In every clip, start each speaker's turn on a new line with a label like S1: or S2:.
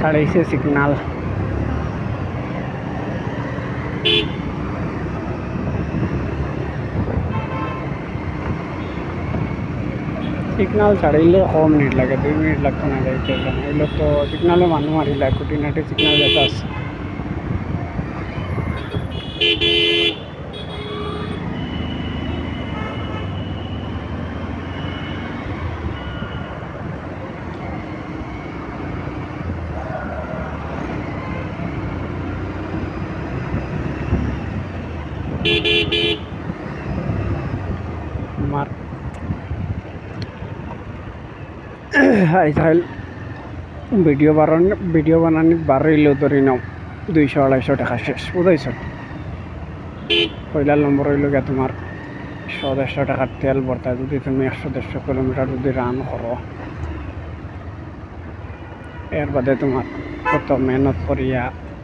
S1: साढ़े से signal signal छाड़िले कम minute लगे 2 मिनिट लगता ना जाइते एगुलो तो सिग्नले मानू मारिला खुटीनाटी सिग्नल जेता मार आजकल भिडियो बनानी बारइलो धरी नाओ 200-250 टाका शेष बुझाइछ पहला नम्बर हইল গিয়া তোমার 100-150 টাকার তেল ভরতা যদি তুমি 100-150 কিলোমিটার যদি রান করো এর বাদে তোমার কত মেহনত করিয়া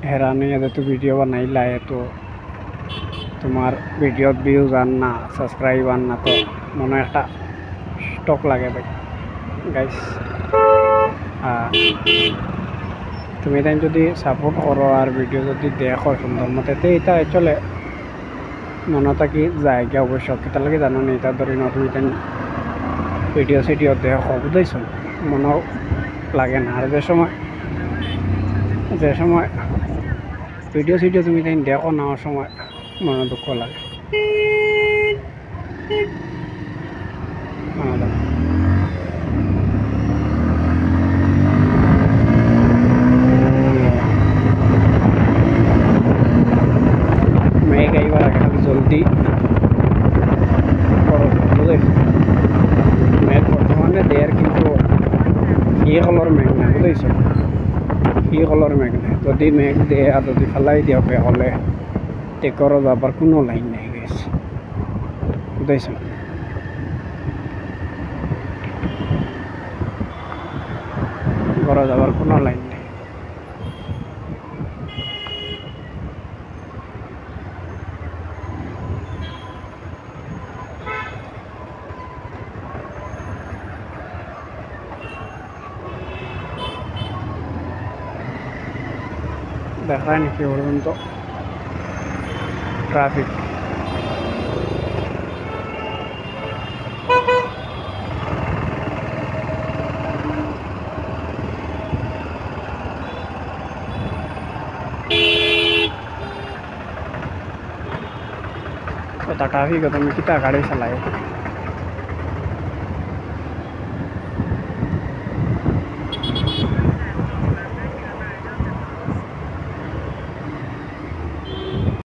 S1: হেরানি এত ভিডিও বানাইলা তো তোমার ভিডিও ভিউজ আন না সাবস্ক্রাইব আন না তো মনে একটা স্টক লাগে ভাই গাইস তুমি তাই যদি সাপোর্ট করো আর ভিডিও যদি দেখো সুন্দর মতে তো এটা চলে মনে থাকি জায়গা অবশ্য কেটা লাগে জানো না এটা ধরে না তুমি তাই ভিডিও সিডিও দেখো বুঝাইছো মনে লাগে না আর যে সময় ভিডিও সিডিও তুমি তাই দেখো না সময় মনে দুঃখ লাগে মেঘ এইবার খালি জলদি মেঘ বর্তমানে দেয়ার কিন্তু এই কলর মেঘ না বুঝেছো এই কলর মেঘ না যদি মেঘ দেয় আর যদি ফেলাই দিয়ে হলে টেকরও যাবার কোনো লাইন নেই গেছে বুঝেছো ঘরে যাবার কোনো লাইন নেই দেখায় নাকি পর্যন্ত ট্রাফিক ट्राफिक हो तो मैं कितना गाड़ी चलाए